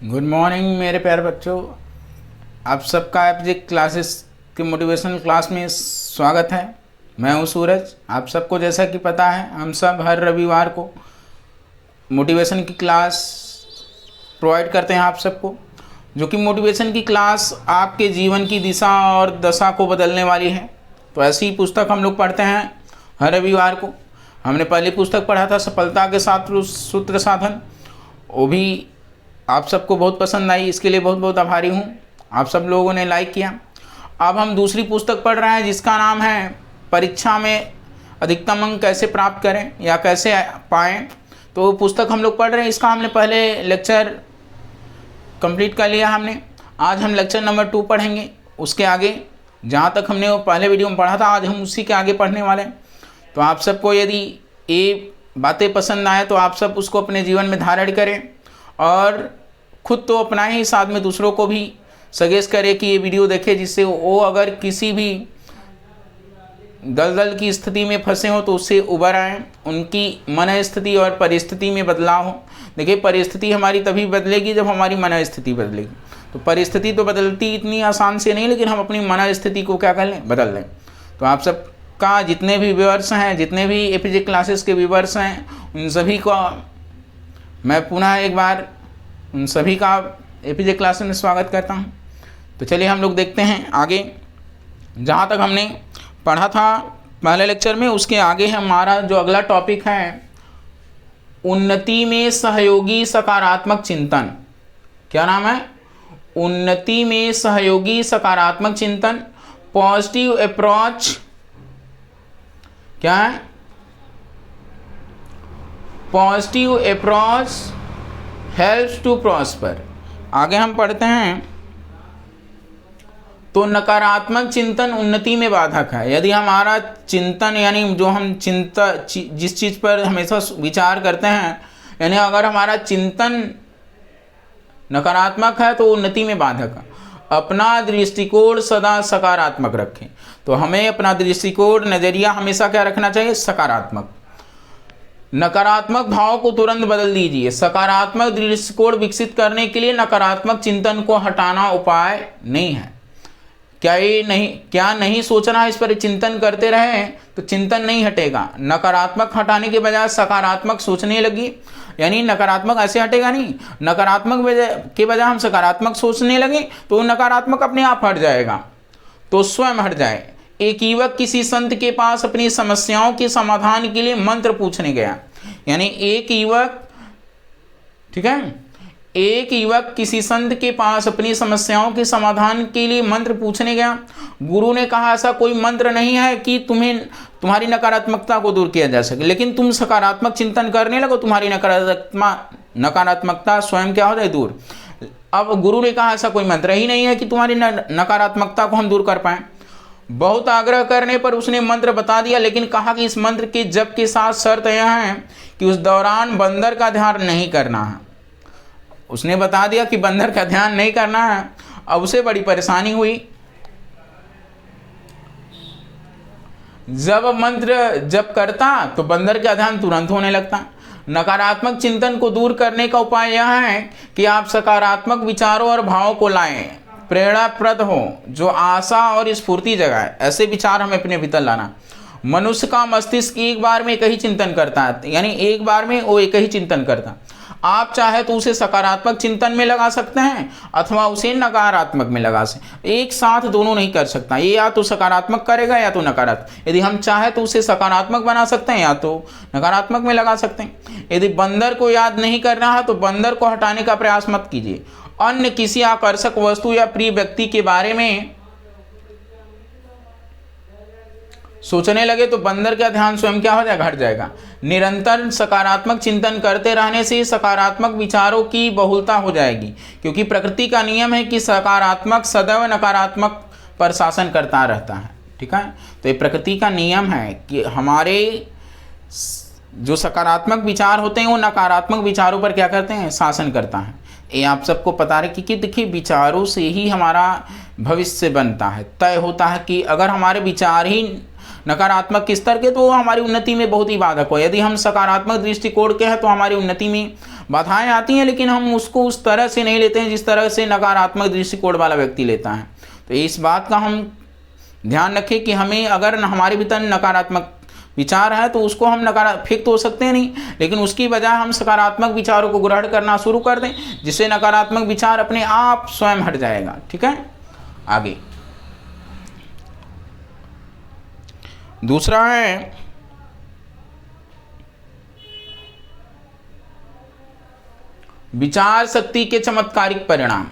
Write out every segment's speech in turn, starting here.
Good morning मेरे प्यारे बच्चों। आप सबका एपजे क्लासेस के मोटिवेशनल क्लास में स्वागत है। मैं हूं सूरज। आप सबको जैसा कि पता है हम सब हर रविवार को मोटिवेशन की क्लास प्रोवाइड करते हैं आप सबको, जो कि मोटिवेशन की क्लास आपके जीवन की दिशा और दशा को बदलने वाली है। तो ऐसी ही पुस्तक हम लोग पढ़ते हैं हर रविवार को। हमने पहली पुस्तक पढ़ा था सफलता के सात सूत्र साधन, वो भी आप सबको बहुत पसंद आई, इसके लिए बहुत बहुत आभारी हूँ। आप सब लोगों ने लाइक किया। अब हम दूसरी पुस्तक पढ़ रहे हैं जिसका नाम है परीक्षा में अधिकतम अंक कैसे प्राप्त करें या कैसे पाएं। तो वो पुस्तक हम लोग पढ़ रहे हैं। इसका हमने पहले लेक्चर कंप्लीट कर लिया हमने। आज हम लेक्चर नंबर 2 पढ़ेंगे। उसके आगे जहाँ तक हमने वो पहले वीडियो में पढ़ा था आज हम उसी के आगे पढ़ने वाले हैं। तो आप सबको यदि ये बातें पसंद आए तो आप सब उसको अपने जीवन में धारण करें और खुद तो अपनाएं ही, साथ में दूसरों को भी सजेस्ट करें कि ये वीडियो देखें, जिससे वो अगर किसी भी दलदल की स्थिति में फंसे हो तो उससे उबर आएँ, उनकी मन स्थिति और परिस्थिति में बदलाव हो। देखिए, परिस्थिति हमारी तभी बदलेगी जब हमारी मन स्थिति बदलेगी। तो परिस्थिति तो बदलती इतनी आसान से नहीं, लेकिन हम अपनी मन स्थिति को क्या कर लें, बदल लें। तो आप सबका जितने भी व्यूअर्स हैं, जितने भी एपीजे क्लासेस के व्यूअर्स हैं, उन सभी को मैं पुनः एक बार उन सभी का एपीजे क्लास में स्वागत करता हूं। तो चलिए हम लोग देखते हैं आगे। जहां तक हमने पढ़ा था पहले लेक्चर में, उसके आगे हमारा जो अगला टॉपिक है उन्नति में सहयोगी सकारात्मक चिंतन। क्या नाम है? उन्नति में सहयोगी सकारात्मक चिंतन, पॉजिटिव अप्रोच। क्या है? Positive approach helps to prosper. आगे हम पढ़ते हैं तो नकारात्मक चिंतन उन्नति में बाधक है। यदि हमारा चिंतन यानी जो हम जिस चीज़ पर हमेशा विचार करते हैं, यानी अगर हमारा चिंतन नकारात्मक है तो उन्नति में बाधक है। अपना दृष्टिकोण सदा सकारात्मक रखें। तो हमें अपना दृष्टिकोण नज़रिया हमेशा क्या रखना चाहिए? सकारात्मक। नकारात्मक भाव को तुरंत बदल दीजिए। सकारात्मक दृष्टिकोण विकसित करने के लिए नकारात्मक चिंतन को हटाना उपाय नहीं है। क्या नहीं सोचना, इस पर चिंतन करते रहें तो चिंतन नहीं हटेगा। नकारात्मक हटाने के बजाय सकारात्मक सोचने लगी, यानी नकारात्मक ऐसे हटेगा नहीं, नकारात्मक के बजाय हम सकारात्मक सोचने लगे तो नकारात्मक अपने आप हट जाएगा। तो स्वयं हट जाए। एक युवक किसी संत के पास अपनी समस्याओं के समाधान के लिए मंत्र पूछने गया। यानी एक युवक, ठीक है, एक युवक किसी संत के पास अपनी समस्याओं के समाधान के लिए मंत्र पूछने गया। गुरु ने कहा ऐसा कोई मंत्र नहीं है कि तुम्हारी नकारात्मकता को दूर किया जा सके, लेकिन तुम सकारात्मक चिंतन करने लगो, तुम्हारी नकारात्मकता स्वयं क्या हो जाए? दूर। अब गुरु ने कहा ऐसा कोई मंत्र ही नहीं है कि तुम्हारी नकारात्मकता को हम दूर कर पाएं। बहुत आग्रह करने पर उसने मंत्र बता दिया, लेकिन कहा कि इस मंत्र के जप के साथ शर्त यह है कि उस दौरान बंदर का ध्यान नहीं करना है। उसने बता दिया कि बंदर का ध्यान नहीं करना है। अब उसे बड़ी परेशानी हुई। जब मंत्र जप करता तो बंदर का ध्यान तुरंत होने लगता। नकारात्मक चिंतन को दूर करने का उपाय यह है कि आप सकारात्मक विचारों और भावों को लाएं, प्रेरणाप्रद हो, जो आशा और स्फूर्ति जगाए। ऐसे विचार हमें अपने भीतर लाना। मनुष्य का मस्तिष्क एक बार में एक ही चिंतन करता है, यानी एक बार में वो एक ही चिंतन करता। आप चाहे तो उसे सकारात्मक चिंतन में लगा सकते हैं अथवा उसे नकारात्मक में लगा सकते। एक साथ दोनों नहीं कर सकता। ये या तो सकारात्मक करेगा या तो नकारात्मक। यदि हम चाहे तो उसे सकारात्मक बना सकते हैं या तो नकारात्मक में लगा सकते हैं। यदि बंदर को याद नहीं करना है तो बंदर को हटाने का प्रयास मत कीजिए। अन्य किसी आकर्षक वस्तु या प्रिय व्यक्ति के बारे में सोचने लगे तो बंदर का ध्यान स्वयं क्या हो जाएगा? घट जाएगा। निरंतर सकारात्मक चिंतन करते रहने से सकारात्मक विचारों की बहुलता हो जाएगी, क्योंकि प्रकृति का नियम है कि सकारात्मक सदैव नकारात्मक पर शासन करता रहता है। ठीक है, तो ये प्रकृति का नियम है कि हमारे जो सकारात्मक विचार होते हैं वो नकारात्मक विचारों पर क्या करते हैं? शासन करता है। ये आप सबको पता है कि देखिए, विचारों से ही हमारा भविष्य बनता है, तय होता है। कि अगर हमारे विचार ही नकारात्मक स्तर के तो वो हमारी उन्नति में बहुत ही बाधक हो। यदि हम सकारात्मक दृष्टिकोण के हैं तो हमारी उन्नति में बाधाएं आती हैं, लेकिन हम उसको उस तरह से नहीं लेते हैं जिस तरह से नकारात्मक दृष्टिकोण वाला व्यक्ति लेता है। तो इस बात का हम ध्यान रखें कि हमें अगर हमारे भीतर नकारात्मक विचार है तो उसको हम फेंक तो हो सकते हैं नहीं, लेकिन उसकी बजाय हम सकारात्मक विचारों को ग्रहण करना शुरू कर दें, जिससे नकारात्मक विचार अपने आप स्वयं हट जाएगा। ठीक है, आगे दूसरा है विचार शक्ति के चमत्कारिक परिणाम।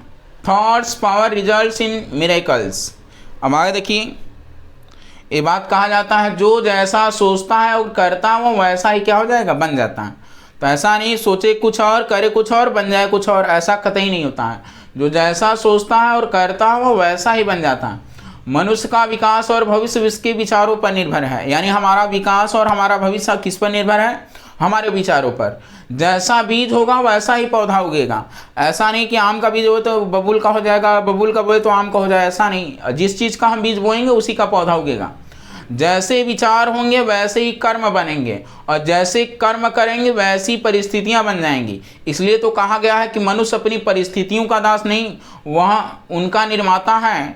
Thoughts power results in miracles. अब आगे देखिए, ये बात कहा जाता है जो जैसा सोचता है और करता है वो वैसा ही क्या हो जाएगा, बन जाता है। तो ऐसा नहीं सोचे कुछ और करे कुछ और बन जाए कुछ और, ऐसा कतई नहीं होता है। जो जैसा सोचता है और करता है वो वैसा ही बन जाता है। मनुष्य का विकास और भविष्य उसके विचारों पर निर्भर है। यानी हमारा विकास और हमारा भविष्य किस पर निर्भर है, हमारे विचारों पर। जैसा बीज होगा वैसा ही पौधा उगेगा। ऐसा नहीं कि आम का बीज हो तो बबूल का हो जाएगा, बबूल का बोए तो आम का हो जाए, ऐसा नहीं। जिस चीज़ का हम बीज बोएंगे उसी का पौधा उगेगा। जैसे विचार होंगे वैसे ही कर्म बनेंगे, और जैसे कर्म करेंगे वैसी परिस्थितियां बन जाएंगी। इसलिए तो कहा गया है कि मनुष्य अपनी परिस्थितियों का दास नहीं, वह उनका निर्माता है।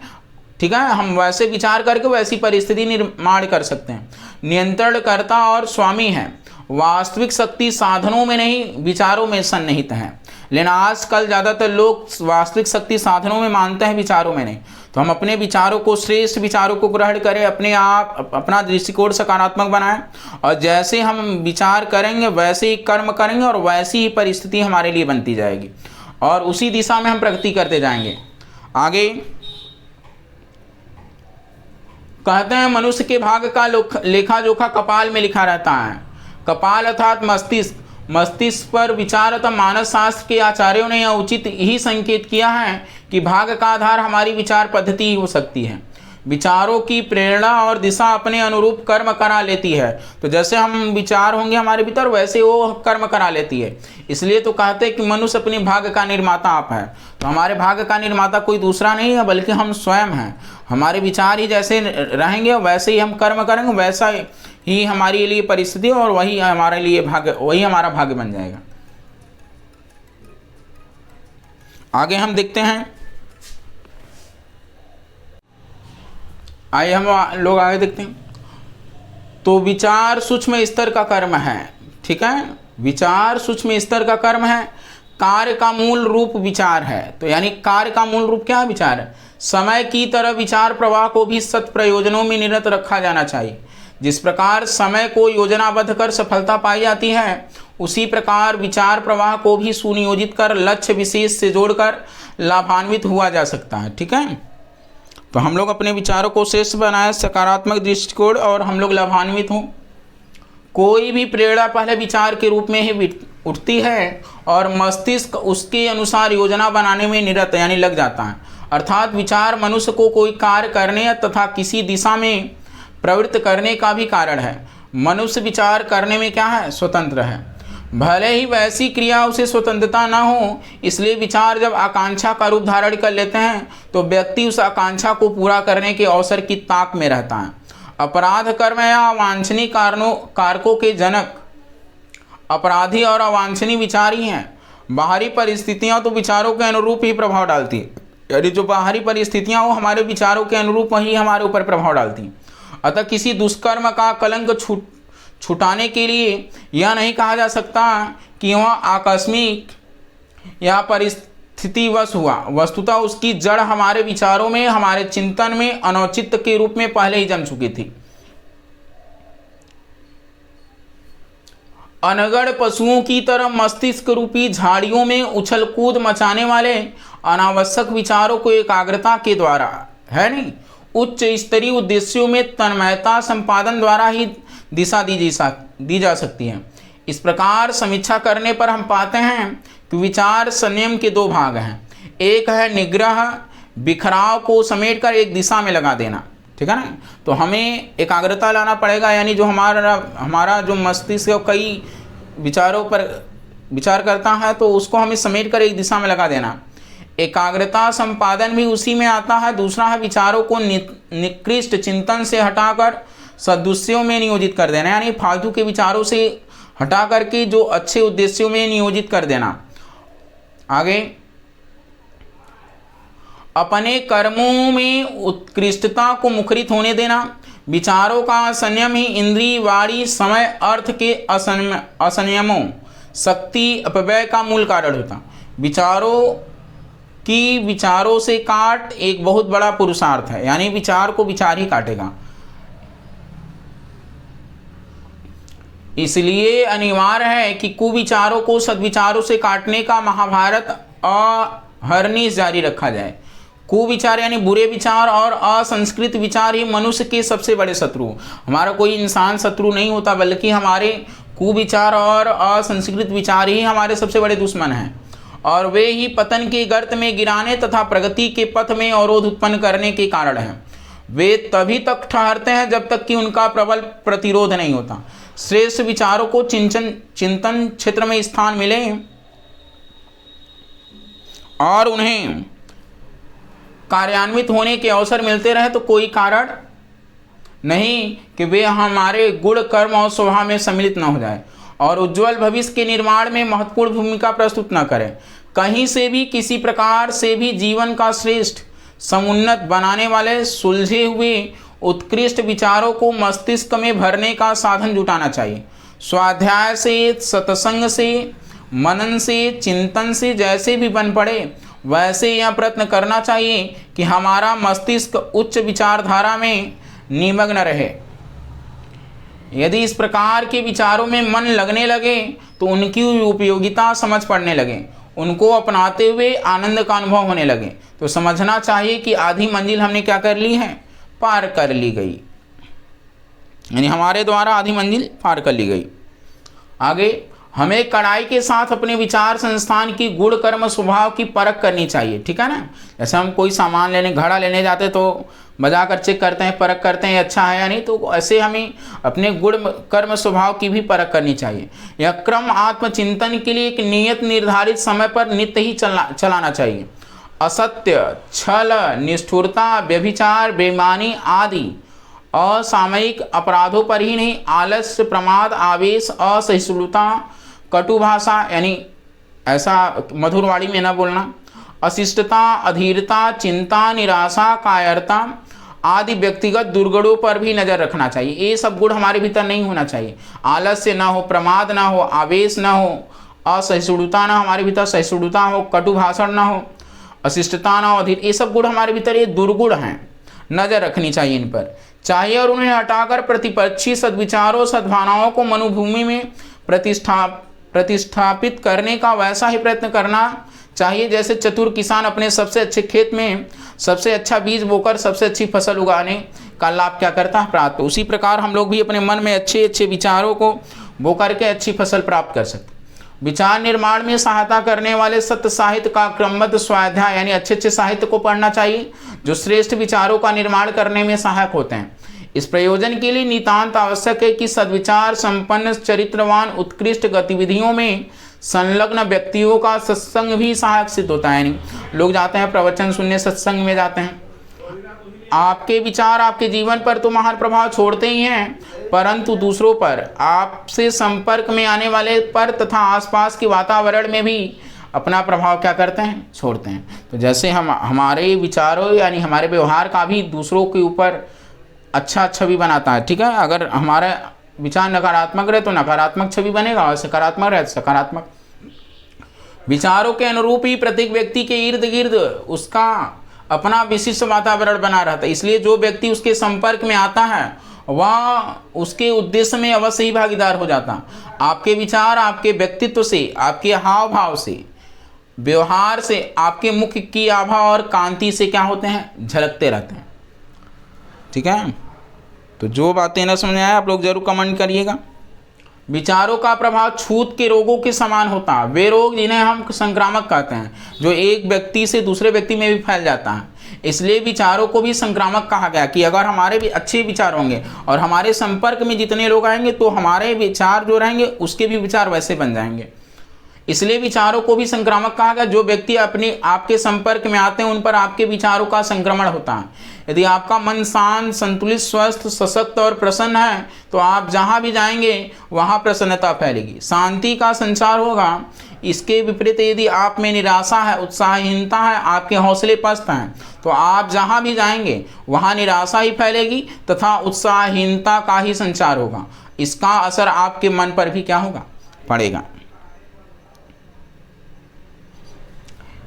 ठीक है, हम वैसे विचार करके वैसी परिस्थिति निर्माण कर सकते हैं। नियंत्रणकर्ता और स्वामी है। वास्तविक शक्ति साधनों में नहीं विचारों में सन्निहित है। लेकिन आजकल ज़्यादातर लोग वास्तविक शक्ति साधनों में मानते हैं, विचारों में नहीं। तो हम अपने विचारों को, श्रेष्ठ विचारों को ग्रहण करें, अपने आप अपना दृष्टिकोण सकारात्मक बनाएं, और जैसे हम विचार करेंगे वैसे ही कर्म करेंगे और वैसी ही परिस्थिति हमारे लिए बनती जाएगी, और उसी दिशा में हम प्रगति करते जाएंगे। आगे कहते हैं मनुष्य के भाग्य का लेखा जोखा कपाल में लिखा रहता है। कपाल अर्थात मस्तिष्क। मस्तिष्क पर विचार तथा मानस शास्त्र के आचार्यों ने यह उचित ही संकेत किया है कि भाग्य का आधार हमारी विचार पद्धति हो सकती है। विचारों की प्रेरणा और दिशा अपने अनुरूप कर्म करा लेती है। तो जैसे हम विचार होंगे हमारे भीतर वैसे वो कर्म करा लेती है। इसलिए तो कहते हैं कि मनुष्य अपने भाग्य का निर्माता आप है। तो हमारे भाग्य का निर्माता कोई दूसरा नहीं है बल्कि हम स्वयं हैं। हमारे विचार ही जैसे रहेंगे वैसे ही हम कर्म करेंगे, वैसा ही हमारे लिए परिस्थिति और वही हमारे लिए भाग्य, वही हमारा भाग्य बन जाएगा। आगे हम देखते हैं, आइए हम लोग आगे देखते हैं। तो विचार सूक्ष्म स्तर का कर्म है। ठीक है, विचार सूक्ष्म स्तर का कर्म है। कार्य का मूल रूप विचार है। तो यानी कार्य का मूल रूप क्या है, विचार है। समय की तरह विचार प्रवाह को भी सत प्रयोजनों में निरत रखा जाना चाहिए। जिस प्रकार समय को योजनाबद्ध कर सफलता पाई जाती है, उसी प्रकार विचार प्रवाह को भी सुनियोजित कर लक्ष्य विशेष से जोड़कर लाभान्वित हुआ जा सकता है। ठीक है, तो हम लोग अपने विचारों को श्रेष्ठ बनाए, सकारात्मक दृष्टिकोण, और हम लोग लाभान्वित हों। कोई भी प्रेरणा पहले विचार के रूप में ही उठती है और मस्तिष्क उसके अनुसार योजना बनाने में निरत यानी लग जाता है। अर्थात विचार मनुष्य को कोई कार्य करने तथा किसी दिशा में प्रवृत्त करने का भी कारण है। मनुष्य विचार करने में क्या है, स्वतंत्र है। भले ही वैसी क्रिया उसे स्वतंत्रता न हो, इसलिए विचार जब आकांक्षा का रूप धारण कर लेते हैं तो व्यक्ति उस आकांक्षा को पूरा करने के अवसर की ताक में रहता है। अपराध कर्म या अवांछनीय कारकों के जनक अपराधी और अवांछनीय विचार ही हैं। बाहरी परिस्थितियां तो विचारों के अनुरूप ही प्रभाव डालती है। यानी जो बाहरी परिस्थितियां वो हमारे विचारों के अनुरूप ही हमारे ऊपर प्रभाव डालती हैं। अतः किसी दुष्कर्म का कलंक छुटाने के लिए यह नहीं कहा जा सकता कि वह आकस्मिक या परिस्थितिवश हुआ। वस्तुतः उसकी जड़ हमारे विचारों में, हमारे चिंतन में अनौचित्य के रूप में पहले ही जम चुकी थी। अनगढ़ पशुओं की तरह मस्तिष्क रूपी झाड़ियों में उछल कूद मचाने वाले अनावश्यक विचारों को एकाग्रता के द्वारा है नहीं, उच्च स्तरीय उद्देश्यों में तन्मयता संपादन द्वारा ही दिशा दी जा सकती है। इस प्रकार समीक्षा करने पर हम पाते हैं कि विचार संयम के दो भाग हैं। एक है निग्रह, बिखराव को समेटकर एक दिशा में लगा देना। ठीक है ना, तो हमें एकाग्रता लाना पड़ेगा। यानी जो हमारा जो मस्तिष्क कई विचारों पर विचार करता है तो उसको हमें समेट कर एक दिशा में लगा देना। एकाग्रता संपादन भी उसी में आता है। दूसरा है विचारों को निकृष्ट चिंतन से हटाकर सदुद्देश्यों में नियोजित कर देना। यानी फालतू के विचारों से हटा करके जो अच्छे उद्देश्यों में नियोजित कर देना। आगे, अपने कर्मों में उत्कृष्टता को मुखरित होने देना। विचारों का संयम ही इंद्रिय, वाणी, समय, अर्थ के असंयमों, शक्ति अपव्यय का मूल कारण होता। विचारों से काट एक बहुत बड़ा पुरुषार्थ है, यानी विचार को विचार ही काटेगा। इसलिए अनिवार्य है कि कुविचारों को सद्विचारों से काटने का महाभारत अहर्निश जारी रखा जाए। कुविचार यानी बुरे विचार और असंस्कृत विचार ही मनुष्य के सबसे बड़े शत्रु। हमारा कोई इंसान शत्रु नहीं होता, बल्कि हमारे कुविचार और असंस्कृत विचार ही हमारे सबसे बड़े दुश्मन हैं, और वे ही पतन के गर्त में गिराने तथा प्रगति के पथ में अवरोध उत्पन्न करने के कारण हैं। वे तभी तक ठहरते हैं जब तक कि उनका प्रबल प्रतिरोध नहीं होता। श्रेष्ठ विचारों को चिंतन क्षेत्र में स्थान मिले और उन्हें कार्यान्वित होने के अवसर मिलते रहे तो कोई कारण नहीं कि वे हमारे गुण, कर्म और स्वभाव में सम्मिलित न हो जाए और उज्जवल भविष्य के निर्माण में महत्वपूर्ण भूमिका प्रस्तुत न करें। कहीं से भी किसी प्रकार से भी जीवन का श्रेष्ठ समुन्नत बनाने वाले सुलझे हुए उत्कृष्ट विचारों को मस्तिष्क में भरने का साधन जुटाना चाहिए। स्वाध्याय से, सत्संग से, मनन से, चिंतन से जैसे भी बन पड़े वैसे यह प्रयत्न करना चाहिए कि हमारा मस्तिष्क उच्च विचारधारा में निमग्न रहे। यदि इस प्रकार के विचारों में मन लगने लगे तो उनकी उपयोगिता समझ पड़ने लगे, उनको अपनाते हुए आनंद का अनुभव होने लगे, तो समझना चाहिए कि आधी मंजिल हमने क्या कर ली है, पार कर ली गई, यानी हमारे द्वारा आधी मंजिल पार कर ली गई। आगे, हमें कड़ाई के साथ अपने विचार संस्थान की गुण, कर्म, स्वभाव की परख करनी चाहिए। ठीक है ना, जैसे हम कोई सामान लेने, घड़ा लेने जाते तो बजा कर चेक करते हैं, परख करते हैं अच्छा है या नहीं, तो ऐसे हमें अपने गुण, कर्म, स्वभाव की भी परख करनी चाहिए। यह क्रम आत्मचिंतन के लिए एक नियत निर्धारित समय पर नित्य ही चलाना चाहिए। असत्य, छल, निष्ठुरता, व्यभिचार, बेईमानी आदि असामयिक अपराधों पर ही नहीं, आलस्य, प्रमाद, आवेश, असहिष्णुता, कटु भाषा यानी ऐसा मधुर वाणी में न बोलना, अशिष्टता, अधीरता, चिंता, निराशा, कायरता आदि व्यक्तिगत दुर्गुणों पर भी नजर रखना चाहिए। ये सब गुण हमारे भीतर नहीं होना चाहिए। आलस्य ना हो, प्रमाद ना हो, आवेश ना हो, असहिष्णुता ना हमारे भीतर सहिष्णुता हो, कटु भाषण ना हो, अशिष्टता ना हो, अधीर, ये सब गुण हमारे भीतर ये दुर्गुण हैं, नजर रखनी चाहिए इन पर चाहिए, और उन्हें हटाकर प्रतिपक्षी सद्विचारों, सद्भावनाओं को मनुभूमि में प्रतिष्ठापित करने का वैसा ही प्रयत्न करना चाहिए जैसे चतुर किसान अपने सबसे अच्छे खेत में सबसे अच्छा बीज बोकर सबसे अच्छी फसल उगाने का लाभ क्या करता है, प्राप्त। उसी प्रकार हम लोग भी अपने मन में अच्छे अच्छे विचारों को बो करके अच्छी फसल प्राप्त कर सकते। विचार निर्माण में सहायता करने वाले सत्य साहित्य का क्रमबद्ध स्वाध्याय यानी अच्छे अच्छे साहित्य को पढ़ना चाहिए जो श्रेष्ठ विचारों का निर्माण करने में सहायक होते हैं। इस प्रयोजन के लिए नितांत आवश्यक है कि सद्विचार संपन्न, चरित्रवान, उत्कृष्ट गतिविधियों में संलग्न व्यक्तियों का सत्संग भी सहायक सिद्ध होता है। यानी लोग जाते हैं प्रवचन सुनने, सत्संग में जाते हैं, आपके विचार आपके जीवन पर तो महान प्रभाव छोड़ते ही हैं, परंतु दूसरों पर, आपसे संपर्क में आने वाले पर तथा आसपास के वातावरण में भी अपना प्रभाव क्या करते हैं, छोड़ते हैं। तो जैसे हमारे विचारों यानी हमारे व्यवहार का भी दूसरों के ऊपर अच्छा छवि बनाता है। ठीक है, अगर हमारा विचार नकारात्मक रहे तो नकारात्मक छवि बनेगा, और सकारात्मक रहे तो सकारात्मक। विचारों के अनुरूप ही प्रत्येक व्यक्ति के इर्द गिर्द उसका अपना विशिष्ट वातावरण बना रहता है, इसलिए जो व्यक्ति उसके संपर्क में आता है वह उसके उद्देश्य में अवश्य ही भागीदार हो जाता। आपके विचार आपके व्यक्तित्व से, आपके हाव भाव से, व्यवहार से, आपके मुख की आभा और कांति से क्या होते हैं, झलकते रहते हैं। ठीक है, तो जो बातें न समझ आए आप लोग जरूर कमेंट करिएगा। विचारों का प्रभाव छूत के रोगों के समान होता है। वे रोग जिन्हें हम संक्रामक कहते हैं, जो एक व्यक्ति से दूसरे व्यक्ति में भी फैल जाता है, इसलिए विचारों को भी संक्रामक कहा गया कि अगर हमारे भी अच्छे विचार होंगे और हमारे संपर्क में जितने लोग आएंगे तो हमारे विचार जो रहेंगे उसके भी विचार वैसे बन जाएंगे। इसलिए विचारों को भी संक्रामक कहा गया। जो व्यक्ति अपने आपके संपर्क में आते हैं उन पर आपके विचारों का संक्रमण होता है। यदि आपका मन शांत, संतुलित, स्वस्थ, सशक्त और प्रसन्न है तो आप जहां भी जाएंगे वहां प्रसन्नता फैलेगी, शांति का संचार होगा। इसके विपरीत यदि आप में निराशा है, उत्साहहीनता है, आपके हौसले पस्त हैं, तो आप जहां भी जाएंगे वहां निराशा ही फैलेगी तथा उत्साहहीनता का ही संचार होगा। इसका असर आपके मन पर भी क्या होगा, पड़ेगा।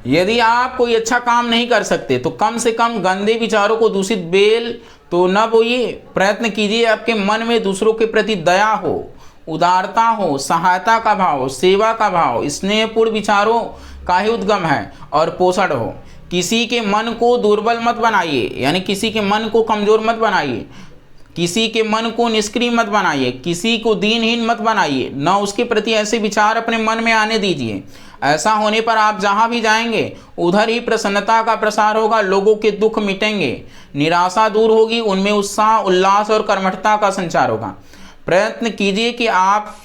यदि आप कोई अच्छा काम नहीं कर सकते तो कम से कम गंदे विचारों को, दूषित बेल तो न बोइए। प्रयत्न कीजिए आपके मन में दूसरों के प्रति दया हो, उदारता हो, सहायता का भाव, सेवा का भाव, स्नेहपूर्ण विचारों का ही उद्गम है और पोषण हो। किसी के मन को दुर्बल मत बनाइए, यानी किसी के मन को कमजोर मत बनाइए, किसी के मन को निष्क्रिय मत बनाइए, किसी को दीनहीन मत बनाइए, न उसके प्रति ऐसे विचार अपने मन में आने दीजिए। ऐसा होने पर आप जहां भी जाएंगे उधर ही प्रसन्नता का प्रसार होगा, लोगों के दुख मिटेंगे, निराशा दूर होगी, उनमें उत्साह, उल्लास और कर्मठता का संचार होगा। प्रयत्न कीजिए कि आप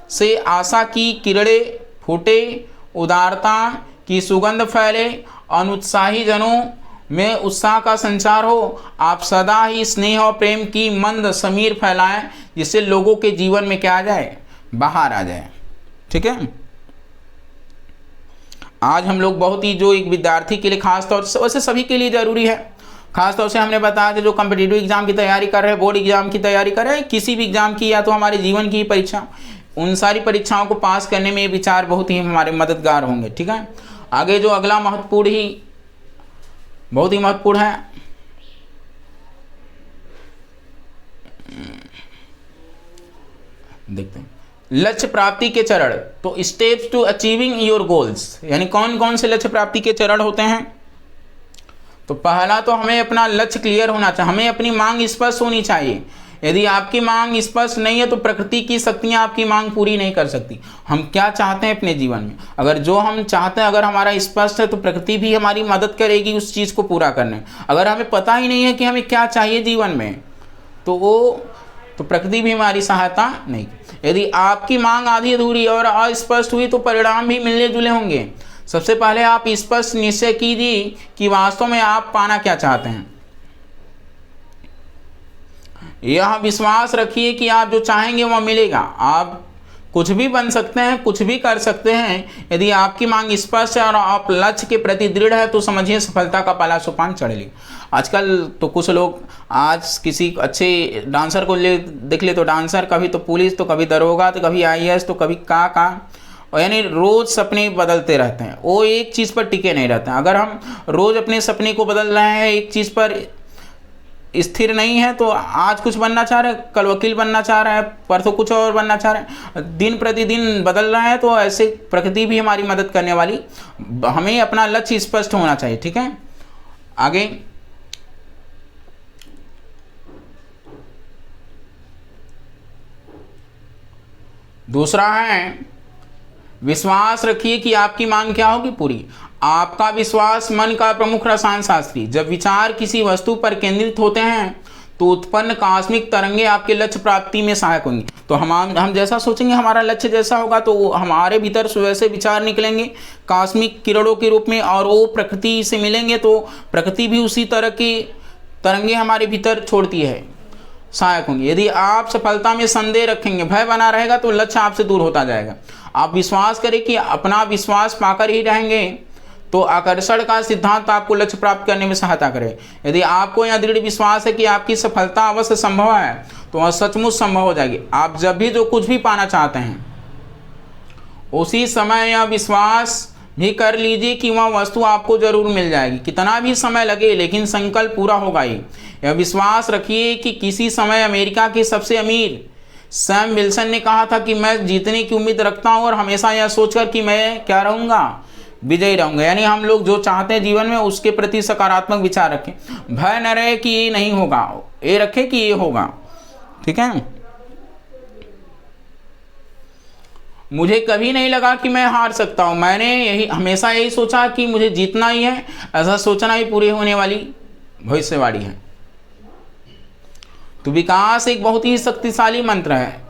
से आशा की किरणें फूटे, उदारता की सुगंध फैले, अनुत्साही जनों में उत्साह का संचार हो। आप सदा ही स्नेह और प्रेम की मंद समीर फैलाएं, जिससे लोगों के जीवन में क्या आ जाए, बाहर आ जाए। ठीक है। आज हम लोग बहुत ही, जो एक विद्यार्थी के लिए खास तौर से, वैसे सभी के लिए जरूरी है, खास तौर से हमने बताया कि जो कॉम्पिटिटिव एग्जाम की तैयारी कर रहे हैं, बोर्ड एग्जाम की तैयारी कर रहे हैं, किसी भी एग्जाम की या तो हमारे जीवन की परीक्षा, उन सारी परीक्षाओं को पास करने में ये विचार बहुत ही हमारे मददगार होंगे। ठीक है। आगे जो अगला बहुत ही महत्वपूर्ण है, देखते हैं लक्ष्य प्राप्ति के चरण। तो steps to achieving your goals, यानी कौन कौन से लक्ष्य प्राप्ति के चरण होते हैं। तो पहला तो हमें अपना लक्ष्य क्लियर होना चाहिए, हमें अपनी मांग स्पष्ट होनी चाहिए। यदि आपकी मांग स्पष्ट नहीं है तो प्रकृति की शक्तियां आपकी मांग पूरी नहीं कर सकती। हम क्या चाहते हैं अपने जीवन में, अगर जो हम चाहते हैं अगर हमारा स्पष्ट है तो प्रकृति भी हमारी मदद करेगी उस चीज़ को पूरा करने में। अगर हमें पता ही नहीं है कि हमें क्या चाहिए जीवन में तो प्रकृति भी हमारी सहायता नहीं। यदि आपकी मांग आधी अधूरी और अस्पष्ट हुई तो परिणाम भी मिलने जुले होंगे। सबसे पहले आप स्पष्ट निश्चय कीजिए कि वास्तव में आप पाना क्या चाहते हैं। यह विश्वास रखिए कि आप जो चाहेंगे वह मिलेगा। आप कुछ भी बन सकते हैं, कुछ भी कर सकते हैं। यदि आपकी मांग स्पष्ट है और आप लक्ष्य के प्रति दृढ़ है तो समझिए सफलता का पहला सोपान चढ़ लिए। आजकल तो कुछ लोग, आज किसी अच्छे डांसर को देख ले तो डांसर, कभी तो पुलिस, तो कभी दरोगा, तो कभी IAS, तो कभी का और यानी रोज सपने बदलते रहते हैं। वो एक चीज़ पर टिके नहीं रहते हैं। अगर हम रोज अपने सपने को बदल रहे हैं, एक चीज़ पर स्थिर नहीं है, तो आज कुछ बनना चाह रहे हैं, कल वकील बनना चाह रहे हैं, परसों कुछ और बनना चाह रहे हैं, दिन प्रतिदिन बदल रहा है, तो ऐसे प्रकृति भी हमारी मदद करने वाली। हमें अपना लक्ष्य स्पष्ट होना चाहिए। ठीक है। आगे दूसरा है विश्वास रखिए कि आपकी मांग क्या होगी, पूरी। आपका विश्वास मन का प्रमुख रसायन शास्त्री। जब विचार किसी वस्तु पर केंद्रित होते हैं तो उत्पन्न कॉस्मिक तरंगे आपके लक्ष्य प्राप्ति में सहायक होंगी। तो हम जैसा सोचेंगे हमारा लक्ष्य जैसा होगा, तो हमारे भीतर वैसे विचार निकलेंगे कॉस्मिक किरणों के रूप में, और वो प्रकृति से मिलेंगे तो प्रकृति भी उसी तरह की तरंगे हमारे भीतर छोड़ती है, सहायक होंगे। यदि आप सफलता में संदेह रखेंगे, भय बना रहेगा, तो लक्ष्य आपसे दूर होता जाएगा। आप विश्वास करें कि अपना विश्वास पाकर ही रहेंगे तो आकर्षण का सिद्धांत आपको लक्ष्य प्राप्त करने में सहायता करे। यदि आपको यह दृढ़ विश्वास है कि आपकी सफलता अवश्य संभव है तो वह सचमुच संभव हो जाएगी। आप जब भी जो कुछ भी पाना चाहते हैं उसी समय यह विश्वास भी कर लीजिए कि वह वस्तु आपको जरूर मिल जाएगी, कितना भी समय लगे, लेकिन संकल्प पूरा होगा ही। यह विश्वास रखिए कि किसी समय अमेरिका के सबसे अमीर सैम विल्सन ने कहा था कि मैं जीतने की उम्मीद रखता हूं और हमेशा यह सोचकर कि मैं क्या रहूंगा, विजयी रहूंगा। यानी हम लोग जो चाहते हैं जीवन में उसके प्रति सकारात्मक विचार रखें। भय न रहे कि ये नहीं होगा, ये रखें कि ये होगा। ठीक है। मुझे कभी नहीं लगा कि मैं हार सकता हूं, मैंने हमेशा यही सोचा कि मुझे जीतना ही है। ऐसा सोचना ही पूरी होने वाली भविष्यवाणी है। तो विकास एक बहुत ही शक्तिशाली मंत्र है।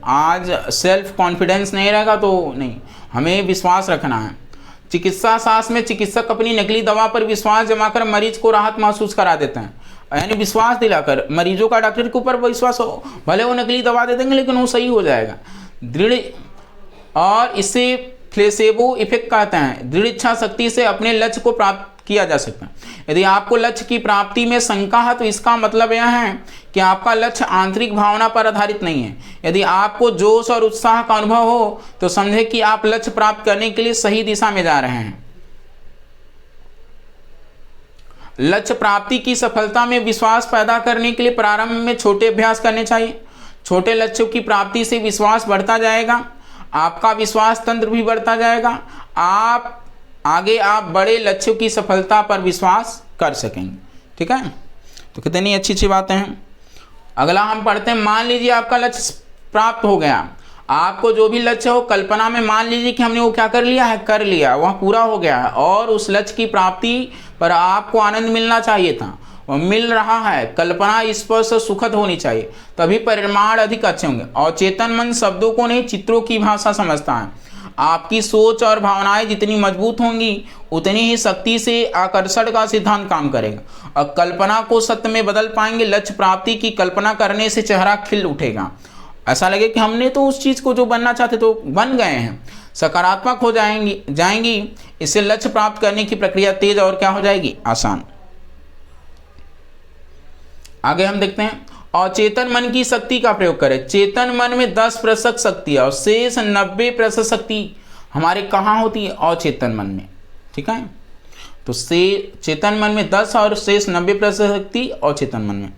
आज सेल्फ कॉन्फिडेंस नहीं रहेगा तो नहीं, हमें विश्वास रखना है। चिकित्सा शास्त्र में चिकित्सक अपनी नकली दवा पर विश्वास जमा कर मरीज को राहत महसूस करा देते हैं, यानी विश्वास दिलाकर मरीजों का डॉक्टर के ऊपर विश्वास हो, भले वो नकली दवा दे देंगे लेकिन वो सही हो जाएगा। दृढ़, और इसे प्लेसेबो इफेक्ट कहते हैं। दृढ़ इच्छा शक्ति से अपने लक्ष्य को प्राप्त किया जा सकता है। यदि आपको लक्ष्य की प्राप्ति में शंका है तो इसका मतलब यह है कि आपका लक्ष्य आंतरिक भावना पर आधारित नहीं है। यदि आपको जोश और उत्साह का अनुभव हो तो समझे कि आप लक्ष्य प्राप्त करने के लिए सही दिशा में जा रहे हैं। लक्ष्य प्राप्ति की सफलता में विश्वास पैदा करने के लिए प्रारंभ में छोटे अभ्यास करने चाहिए। छोटे लक्ष्यों की प्राप्ति से विश्वास बढ़ता जाएगा, आपका विश्वास तंत्र भी बढ़ता जाएगा, आप बड़े लक्ष्यों की सफलता पर विश्वास कर सकेंगे। ठीक है, तो कितनी अच्छी अच्छी बातें हैं। अगला हम पढ़ते हैं, मान लीजिए आपका लक्ष्य प्राप्त हो गया। आपको जो भी लक्ष्य हो, कल्पना में मान लीजिए कि हमने वो क्या कर लिया है, कर लिया, वह पूरा हो गया है और उस लक्ष्य की प्राप्ति पर आपको आनंद मिलना चाहिए था, वह मिल रहा है। कल्पना स्पष्ट सुखद होनी चाहिए, तभी परिणाम अधिक अच्छे होंगे। और चेतन मन शब्दों को नहीं, चित्रों की भाषा समझता है। आपकी सोच और भावनाएं जितनी मजबूत होंगी उतनी ही शक्ति से आकर्षण का सिद्धांत काम करेगा और कल्पना को सत्य में बदल पाएंगे। लक्ष्य प्राप्ति की कल्पना करने से चेहरा खिल उठेगा, ऐसा लगे कि हमने तो उस चीज को जो बनना चाहते तो बन गए हैं। सकारात्मक हो जाएंगी। इससे लक्ष्य प्राप्त करने की प्रक्रिया तेज और क्या हो जाएगी, आसान। आगे हम देखते हैं, और चेतन मन की शक्ति का प्रयोग करें। चेतन मन में 10% शक्ति है और शेष 90% शक्ति हमारे कहाँ होती है, अचेतन मन में। ठीक है, तो चेतन मन में 10 और शेष 90% शक्ति अचेतन मन में।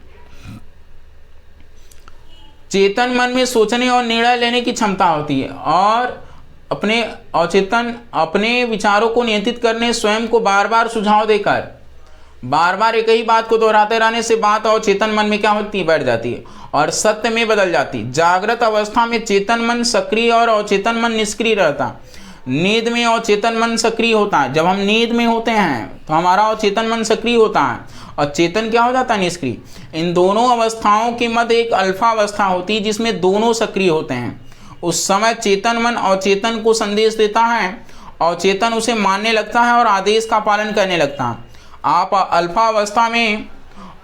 चेतन मन में सोचने और निर्णय लेने की क्षमता होती है और अपने विचारों को नियंत्रित करने, स्वयं को बार बार सुझाव देकर बार बार एक ही बात को दोहराते रहने से बात और चेतन मन में क्या होती है, बैठ जाती है और सत्य में बदल जाती है। जागृत अवस्था में चेतन मन सक्रिय और अचेतन मन निष्क्रिय रहता। नींद में अचेतन मन सक्रिय होता है। जब हम नींद में होते हैं तो हमारा अचेतन मन सक्रिय होता है और चेतन क्या हो जाता है, निष्क्रिय। इन दोनों अवस्थाओं के मध्य एक अल्फा अवस्था होती है जिसमें दोनों सक्रिय होते हैं। उस समय चेतन मन अचेतन को संदेश देता है और चेतन उसे मानने लगता है और आदेश का पालन करने लगता है। आप अल्फा अवस्था में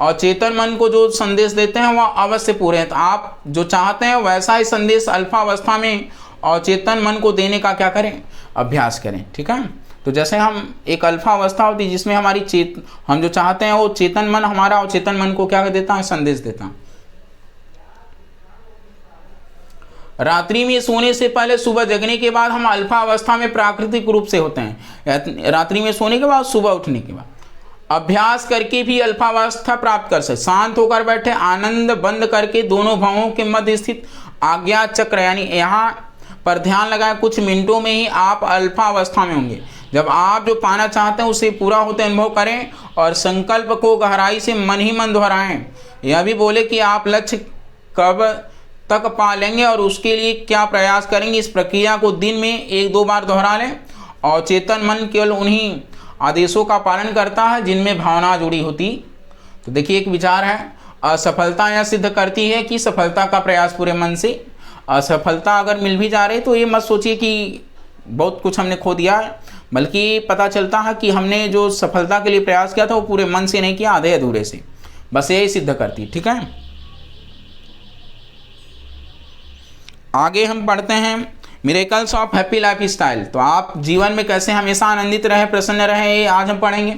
और चेतन मन को जो संदेश देते हैं वह अवश्य पूरे हैं। तो आप जो चाहते हैं वैसा ही संदेश अल्फा अवस्था में और चेतन मन को देने का क्या करें, अभ्यास करें। ठीक है, तो जैसे हम एक अल्फा अवस्था होती है जिसमें हमारी हम जो चाहते हैं वो चेतन मन हमारा और चेतन मन को क्या देता है, संदेश देता है। रात्रि में सोने से पहले सुबह जगने के बाद हम अल्फा अवस्था में प्राकृतिक रूप से होते हैं। रात्रि में सोने के बाद सुबह उठने के बाद अभ्यास करके भी अल्पावस्था प्राप्त कर सकते। शांत होकर बैठे, आनंद बंद करके दोनों भावों के मध्य स्थित आज्ञा चक्र यानी यहाँ पर ध्यान लगाएं। कुछ मिनटों में ही आप अल्फा अवस्था में होंगे। जब आप जो पाना चाहते हैं उसे पूरा होते अनुभव करें और संकल्प को गहराई से मन ही मन दोहराएं। यह भी बोले कि आप लक्ष्य कब तक पा लेंगे और उसके लिए क्या प्रयास करेंगे। इस प्रक्रिया को दिन में 1-2 बार दोहरा लें और चेतन मन केवल उन्हीं आदेशों का पालन करता है जिनमें भावना जुड़ी होती। तो देखिए एक विचार है, असफलता यह सिद्ध करती है कि सफलता का प्रयास पूरे मन से। असफलता अगर मिल भी जा रही तो ये मत सोचिए कि बहुत कुछ हमने खो दिया है, बल्कि पता चलता है कि हमने जो सफलता के लिए प्रयास किया था वो पूरे मन से नहीं किया, आधे अधूरे से। बस यही सिद्ध करती। ठीक है, आगे हम पढ़ते हैं miracles of happy life style. तो आप जीवन में कैसे हमेशा आनंदित रहे, प्रसन्न रहे, ये आज हम पढ़ेंगे।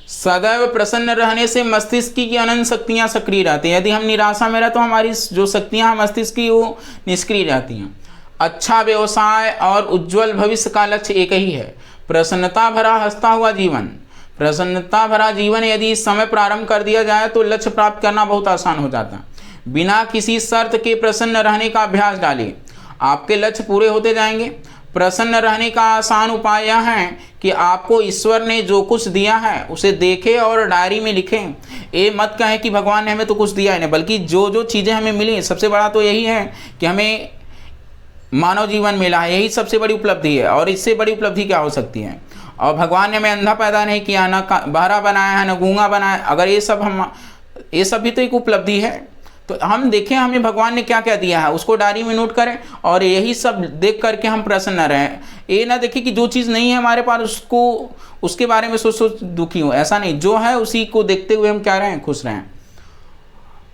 सदैव प्रसन्न रहने से मस्तिष्क की अनंत शक्तियां सक्रिय रहती हैं। यदि हम निराशा में रहे तो हमारी जो शक्तियां मस्तिष्क की वो निष्क्रिय रहती हैं। अच्छा व्यवसाय और उज्जवल भविष्य का लक्ष्य एक ही है, प्रसन्नता भरा हंसता हुआ जीवन। प्रसन्नता भरा जीवन यदि इस समय प्रारंभ कर दिया जाए तो लक्ष्य प्राप्त करना बहुत आसान हो जाता है। बिना किसी शर्त के प्रसन्न रहने का अभ्यास डालिए, आपके लक्ष्य पूरे होते जाएंगे। प्रसन्न रहने का आसान उपाय यह है कि आपको ईश्वर ने जो कुछ दिया है उसे देखें और डायरी में लिखें। ये मत कहें कि भगवान ने हमें तो कुछ दिया ही नहीं, बल्कि जो जो चीज़ें हमें मिली, सबसे बड़ा तो यही है कि हमें मानव जीवन मिला है, यही सबसे बड़ी उपलब्धि है। और इससे बड़ी उपलब्धि क्या हो सकती है। और भगवान ने हमें अंधा पैदा नहीं किया, ना बहरा बनाया है, ना गूंगा बनाया। अगर ये सब भी तो एक उपलब्धि है। तो हम देखें हमें भगवान ने क्या क्या दिया है, उसको डायरी में नोट करें और यही सब देख करके हम प्रसन्न रहें। ये ना देखें कि जो चीज़ नहीं है हमारे पास उसको उसके बारे में सोच सोच दुखी हो, ऐसा नहीं, जो है उसी को देखते हुए हम क्या रहें, खुश रहें।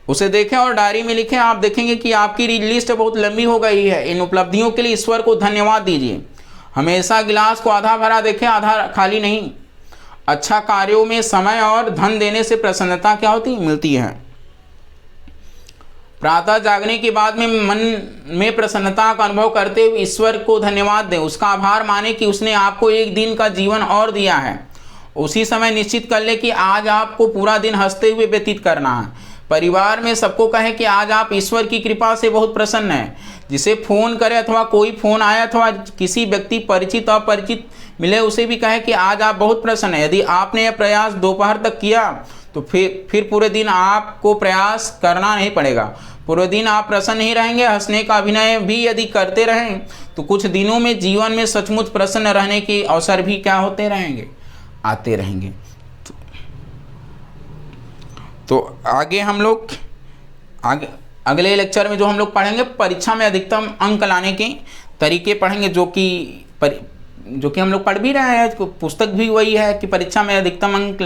उसे देखें और डायरी में लिखें। आप देखेंगे कि आपकी लिस्ट बहुत लंबी हो गई है। इन उपलब्धियों के लिए ईश्वर को धन्यवाद दीजिए। हमेशा गिलास को आधा भरा देखें, आधा खाली नहीं। अच्छा कार्यों में समय और धन देने से प्रसन्नता क्या होती मिलती है। प्रातः जागने के बाद में मन में प्रसन्नता का अनुभव करते हुए ईश्वर को धन्यवाद दें, उसका आभार माने कि उसने आपको एक दिन का जीवन और दिया है। उसी समय निश्चित कर ले कि आज आपको पूरा दिन हंसते हुए व्यतीत करना है। परिवार में सबको कहें कि आज आप ईश्वर की कृपा से बहुत प्रसन्न हैं। जिसे फ़ोन करे अथवा कोई फ़ोन आया अथवा किसी व्यक्ति परिचित अपरिचित मिले उसे भी कहें कि आज आप बहुत प्रसन्न हैं। यदि आपने यह प्रयास दोपहर तक किया तो फिर पूरे दिन आपको प्रयास करना नहीं पड़ेगा। पूरे दिन आप प्रसन्न ही रहेंगे। हंसने का अभिनय भी यदि करते रहें तो कुछ दिनों में जीवन में सचमुच प्रसन्न रहने के अवसर भी क्या होते रहेंगे, आते रहेंगे। तो आगे हम लोग अगले लेक्चर में जो हम लोग पढ़ेंगे परीक्षा में अधिकतम अंक लाने के तरीके पढ़ेंगे, जो कि हम लोग पढ़ भी रहे हैं। पुस्तक भी वही है कि परीक्षा में अधिकतम अंक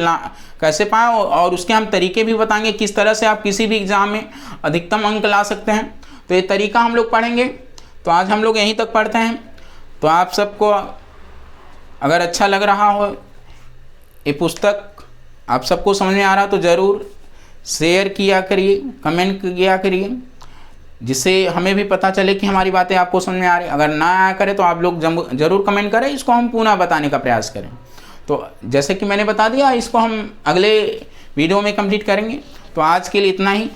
कैसे पाएं, और उसके हम तरीके भी बताएंगे किस तरह से आप किसी भी एग्ज़ाम में अधिकतम अंक ला सकते हैं। तो ये तरीका हम लोग पढ़ेंगे। तो आज हम लोग यहीं तक पढ़ते हैं। तो आप सबको अगर अच्छा लग रहा हो, ये पुस्तक आप सबको समझ में आ रहा तो ज़रूर शेयर किया करिए, कमेंट किया करिए, जिससे हमें भी पता चले कि हमारी बातें आपको समझ में आ रही। अगर ना आया करे तो आप लोग ज़रूर कमेंट करें, इसको हम पुनः बताने का प्रयास करें। तो जैसे कि मैंने बता दिया, इसको हम अगले वीडियो में कंप्लीट करेंगे। तो आज के लिए इतना ही।